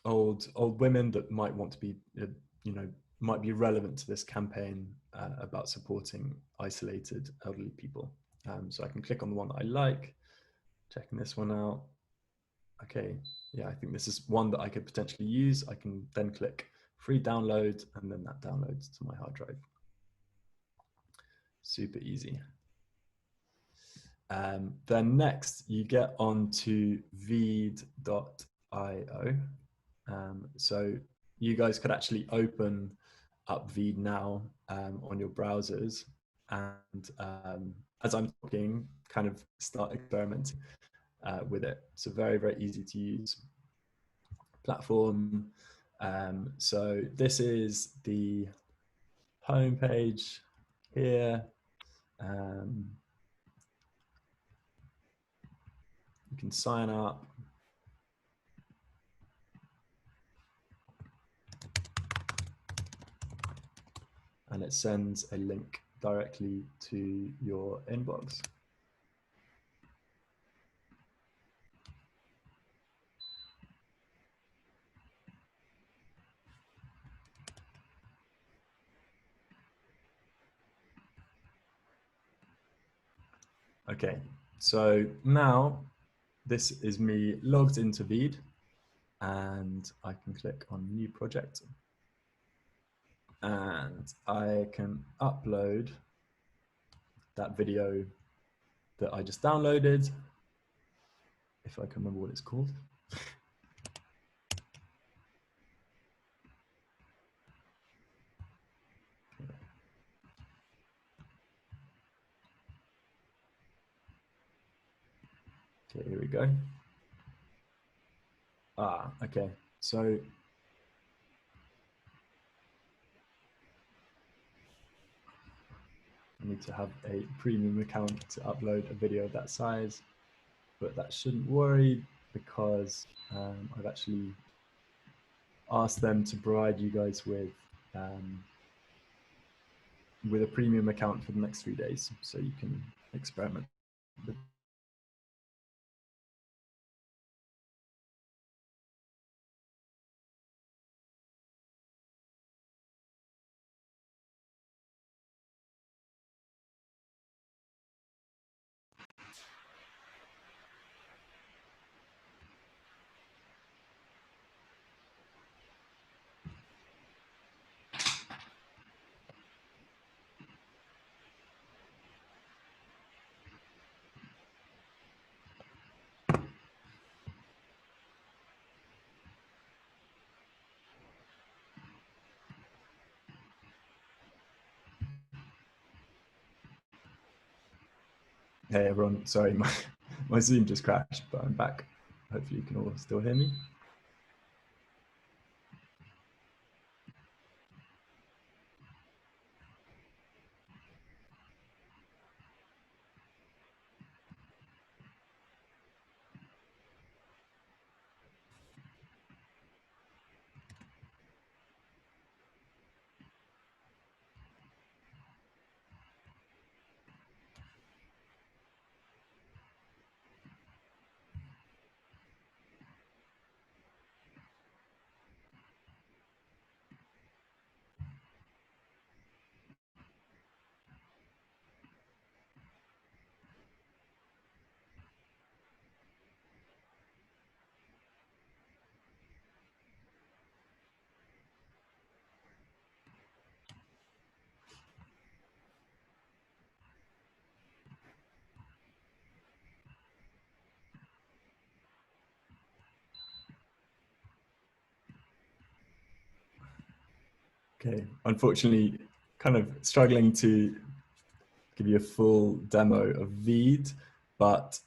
old women that might want to be, might be relevant to this campaign about supporting isolated elderly people. So I can click on the one that I like. Checking this one out. Okay, yeah, I think this is one that I could potentially use. I can then click free download, and then that downloads to my hard drive. Super easy. Then next, you get onto veed.io. So you guys could actually open up Veed now on your browsers, and as I'm talking, kind of start experimenting with it. So very, very easy to use platform. So this is the home page here. You can sign up. And it sends a link directly to your inbox. Okay, so now this is me logged into Veed, and I can click on new project, and I can upload that video that I just downloaded, if I can remember what it's called. Okay, here we go. Okay. So I need to have a premium account to upload a video of that size, but that shouldn't worry because I've actually asked them to provide you guys with a premium account for the next 3 days, so you can experiment with. Hey everyone, sorry, my Zoom just crashed, but I'm back. Hopefully you can all still hear me. Okay, unfortunately, kind of struggling to give you a full demo of Veed, but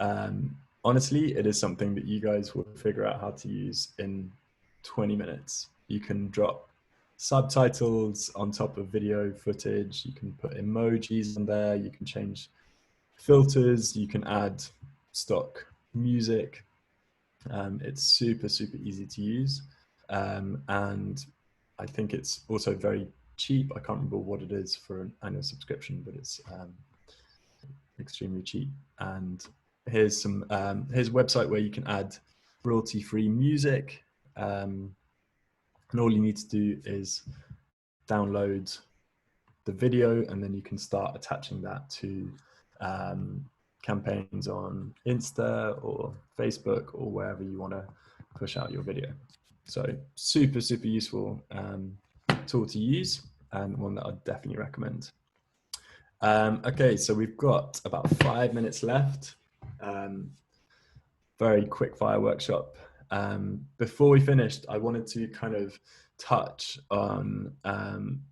honestly, it is something that you guys will figure out how to use in 20 minutes. You can drop subtitles on top of video footage, you can put emojis on there, you can change filters, you can add stock music. It's super, super easy to use. And I think it's also very cheap. I can't remember what it is for an annual subscription, but it's extremely cheap. And here's some here's a website where you can add royalty-free music. And all you need to do is download the video, and then you can start attaching that to campaigns on Insta or Facebook or wherever you want to push out your video. So super, super useful tool to use, and one that I'd definitely recommend. Okay, so we've got about 5 minutes left. Very quick fire workshop. Before we finished, I wanted to kind of touch on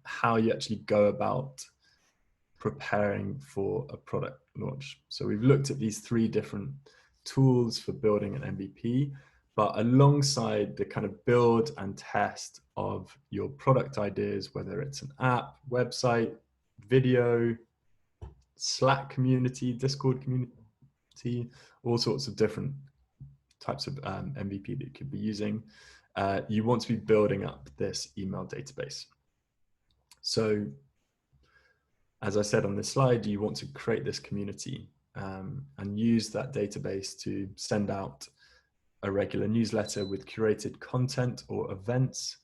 how you actually go about preparing for a product launch. So we've looked at these 3 different tools for building an MVP, but alongside the kind of build and test of your product ideas, whether it's an app, website, video, Slack community, Discord community, all sorts of different types of MVP that you could be using, you want to be building up this email database. So as I said on this slide, you want to create this community and use that database to send out a regular newsletter with curated content or events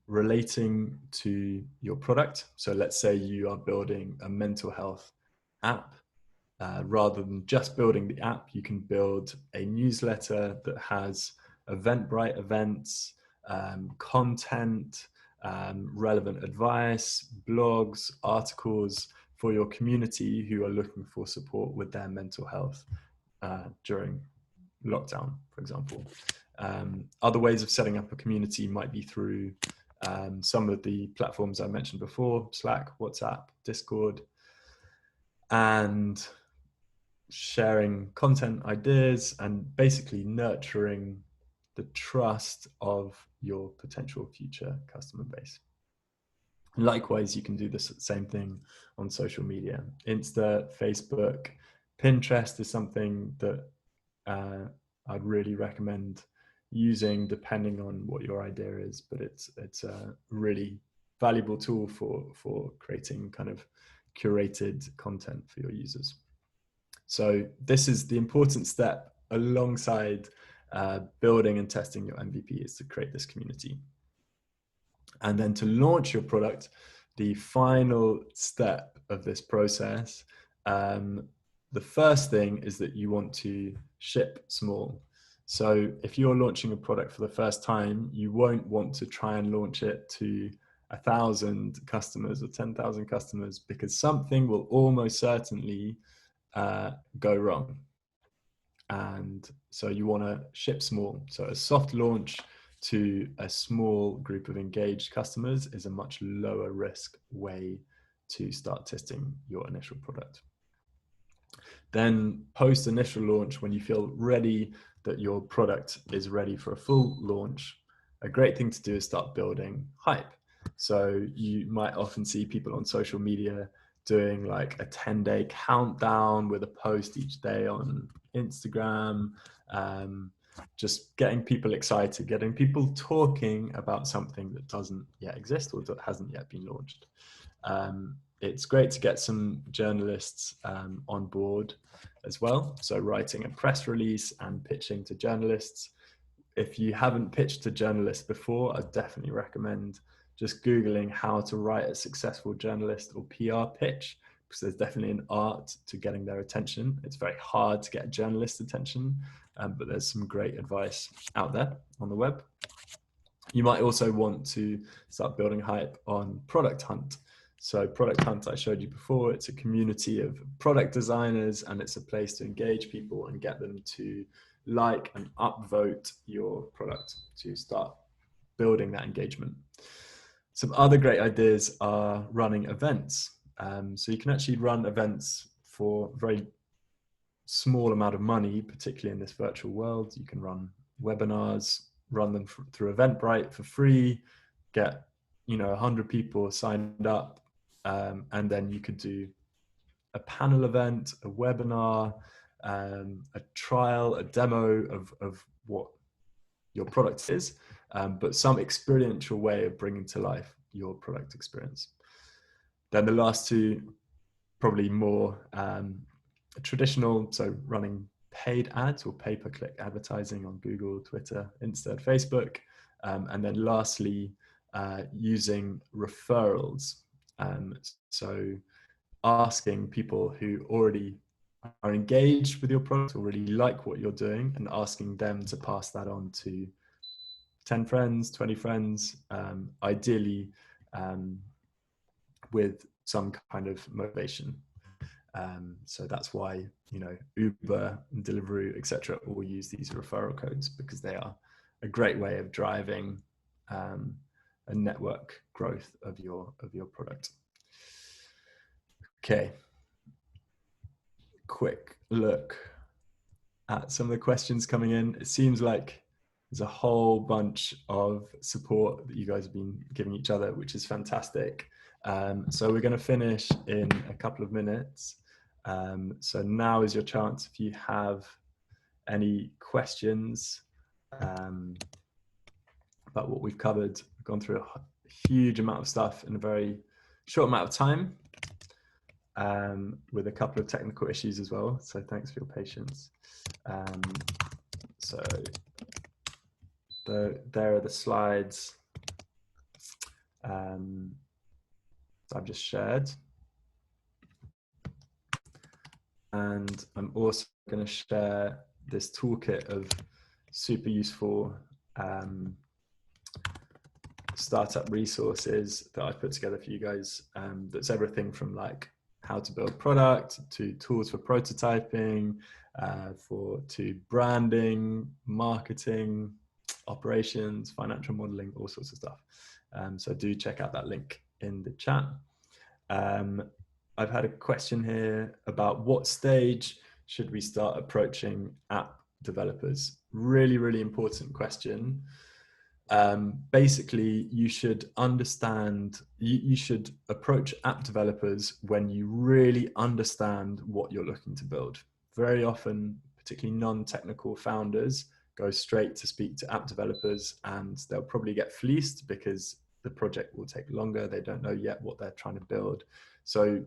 relating to your product. So let's say you are building a mental health app. Rather than just building the app, you can build a newsletter that has Eventbrite events, content, relevant advice, blogs, articles for your community who are looking for support with their mental health during lockdown, for example. Other ways of setting up a community might be through some of the platforms I mentioned before: Slack, WhatsApp, Discord, and sharing content ideas and basically nurturing the trust of your potential future customer base. Likewise, you can do the same thing on social media. Insta, Facebook, Pinterest is something that I'd really recommend using depending on what your idea is, but it's a really valuable tool for creating kind of curated content for your users. So this is the important step alongside building and testing your MVP, is to create this community. And then to launch your product, the final step of this process, the first thing is that you want to ship small. So if you're launching a product for the first time, you won't want to try and launch it to 1,000 customers or 10,000 customers, because something will almost certainly go wrong. And so you want to ship small. So a soft launch to a small group of engaged customers is a much lower risk way to start testing your initial product. Then post initial launch, when you feel ready that your product is ready for a full launch, a great thing to do is start building hype. So you might often see people on social media doing like a 10-day countdown with a post each day on Instagram, just getting people excited, getting people talking about something that doesn't yet exist or that hasn't yet been launched. It's great to get some journalists on board as well. So writing a press release and pitching to journalists. If you haven't pitched to journalists before, I definitely recommend just Googling how to write a successful journalist or PR pitch, because there's definitely an art to getting their attention. It's very hard to get journalist attention, but there's some great advice out there on the web. You might also want to start building hype on Product Hunt. So Product Hunt, I showed you before, it's a community of product designers, and it's a place to engage people and get them to like and upvote your product to start building that engagement. Some other great ideas are running events. So you can actually run events for a very small amount of money, particularly in this virtual world. You can run webinars, run them through Eventbrite for free, get 100 people signed up, and then you could do a panel event, a webinar, a trial, a demo of what your product is, but some experiential way of bringing to life your product experience. Then the last two, probably more traditional, so running paid ads or pay-per-click advertising on Google, Twitter, Insta, Facebook. And then lastly, using referrals. So asking people who already are engaged with your product or really like what you're doing, and asking them to pass that on to 10 friends, 20 friends, ideally with some kind of motivation. So that's why, Uber and Deliveroo, etc., all use these referral codes, because they are a great way of driving a network growth of your product. Okay, quick look at some of the questions coming in. It seems like there's a whole bunch of support that you guys have been giving each other, which is fantastic. So we're going to finish in a couple of minutes. So now is your chance. If you have any questions about what we've covered, we've gone through a huge amount of stuff in a very short amount of time, with a couple of technical issues as well. So thanks for your patience. So there are the slides I've just shared. And I'm also going to share this toolkit of super useful startup resources that I've put together for you guys. That's everything from like how to build product to tools for prototyping, to branding, marketing, operations, financial modeling, all sorts of stuff. So do check out that link in the chat. I've had a question here about what stage should we start approaching app developers? Really, really important question. Basically, you should understand, you should approach app developers when you really understand what you're looking to build. Very often, particularly non-technical founders go straight to speak to app developers and they'll probably get fleeced because the project will take longer. They don't know yet what they're trying to build. So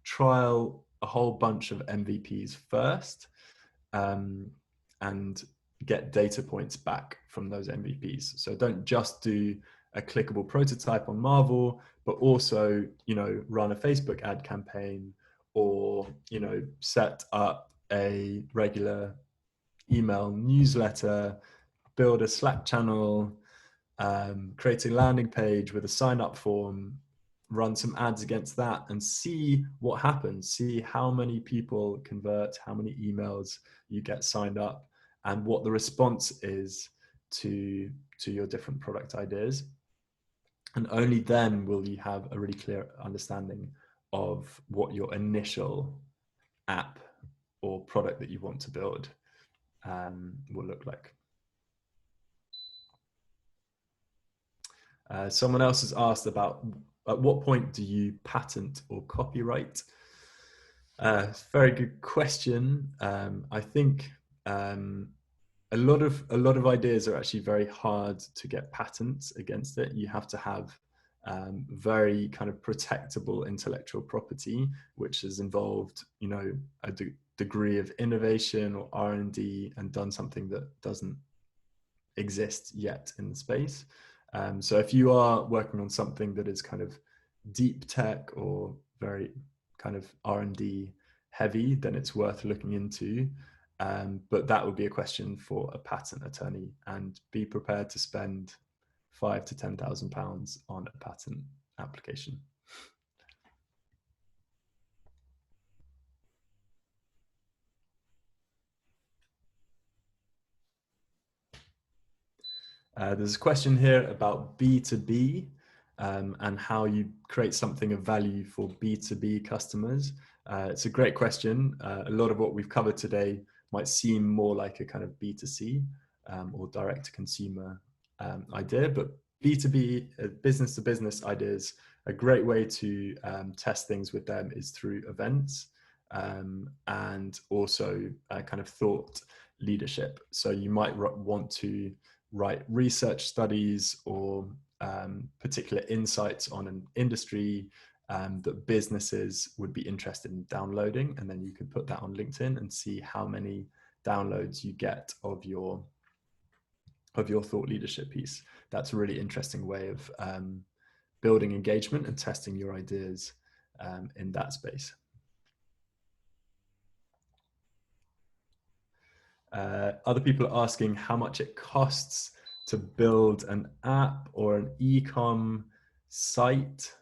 trial a whole bunch of MVPs first, and get data points back from those MVPs. So don't just do a clickable prototype on Marvel, but also, you know, run a Facebook ad campaign, or, you know, set up a regular email newsletter, build a Slack channel, create a landing page with a sign up form, run some ads against that and see what happens. See how many people convert, how many emails you get signed up, and what the response is to your different product ideas. And only then will you have a really clear understanding of what your initial app or product that you want to build will look like. Someone else has asked about at what point do you patent or copyright? Very good question. I think a lot of ideas are actually very hard to get patents against it. You have to have very kind of protectable intellectual property, which has involved, you know, a degree of innovation or R&D and done something that doesn't exist yet in the space. So if you are working on something that is kind of deep tech or very kind of R&D heavy, then it's worth looking into. But that would be a question for a patent attorney, and be prepared to spend £5,000 to £10,000 on a patent application. There's a question here about B2B and how you create something of value for B2B customers. It's a great question. A lot of what we've covered today might seem more like a kind of B2C or direct to consumer idea, but B2B, business to business ideas, a great way to test things with them is through events and also kind of thought leadership. So you might want to write research studies or particular insights on an industry that businesses would be interested in downloading, and then you could put that on LinkedIn and see how many downloads you get of your thought leadership piece. That's a really interesting way of building engagement and testing your ideas in that space. Other people are asking how much it costs to build an app or an e-com site.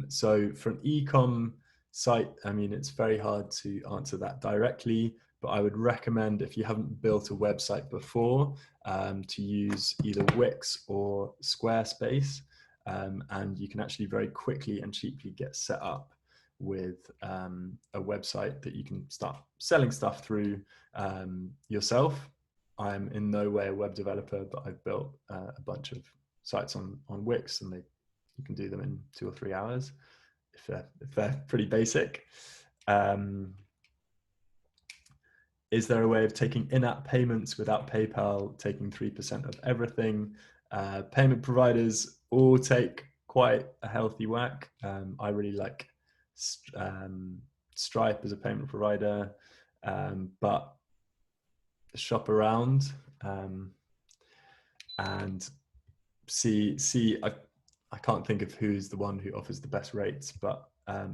So for an e-com site, I mean, it's very hard to answer that directly, but I would recommend, if you haven't built a website before, to use either Wix or Squarespace, and you can actually very quickly and cheaply get set up with a website that you can start selling stuff through yourself. I'm in no way a web developer, but I've built a bunch of sites on Wix, and you can do them in 2 or 3 hours if they're pretty basic. Is there a way of taking in-app payments without PayPal taking 3% of everything? Payment providers all take quite a healthy whack. I really like Stripe as a payment provider, but shop around and see. I can't think of who's the one who offers the best rates, but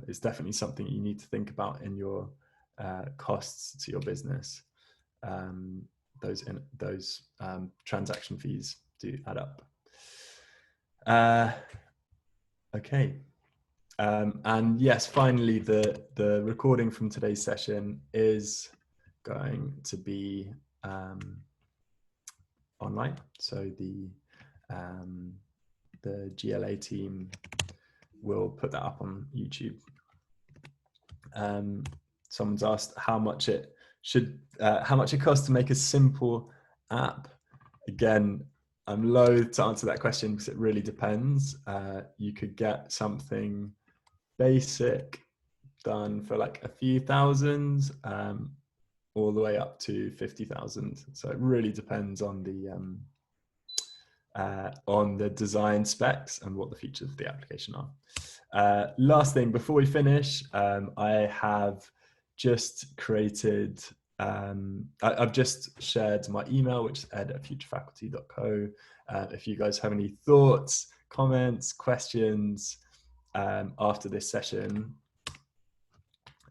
it's definitely something you need to think about in your costs to your business, those transaction fees do add up. Okay. And yes, finally, the recording from today's session is going to be online. So the GLA team will put that up on YouTube. Someone's asked how much it costs to make a simple app. Again, I'm loath to answer that question because it really depends. You could get something basic done for like a few thousand, all the way up to 50,000. So it really depends on the design specs and what the features of the application are. Last thing before we finish, I have just created, I've just shared my email, which is ed@futurefaculty.co. If you guys have any thoughts, comments, questions after this session,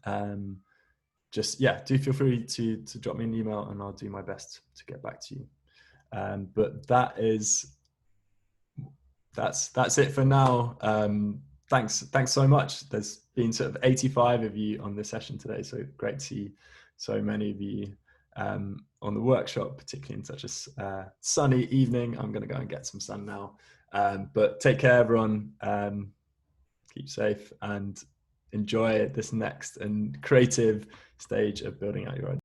do feel free to drop me an email and I'll do my best to get back to you. But that's it for now. Thanks so much. There's been sort of 85 of you on this session today, so great to see so many of you on the workshop, particularly in such a sunny evening. I'm going to go and get some sun now. But take care, everyone. Keep safe and enjoy this next and creative stage of building out your